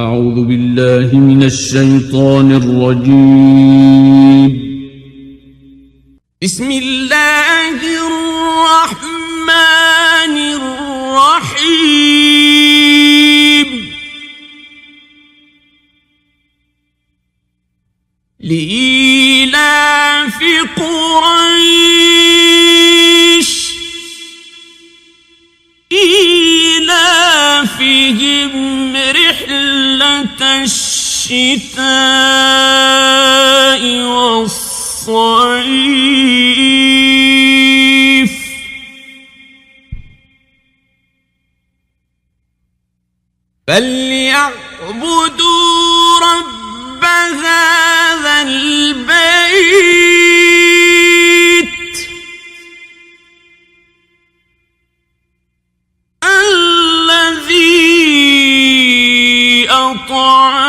أعوذ بالله من الشيطان الرجيم. بسم الله الرحمن الرحيم. لإيلاف قريش إيلافهم رحلة الشتاء والصيف فليعبدوا رب هذا البيت الذي أطعمهم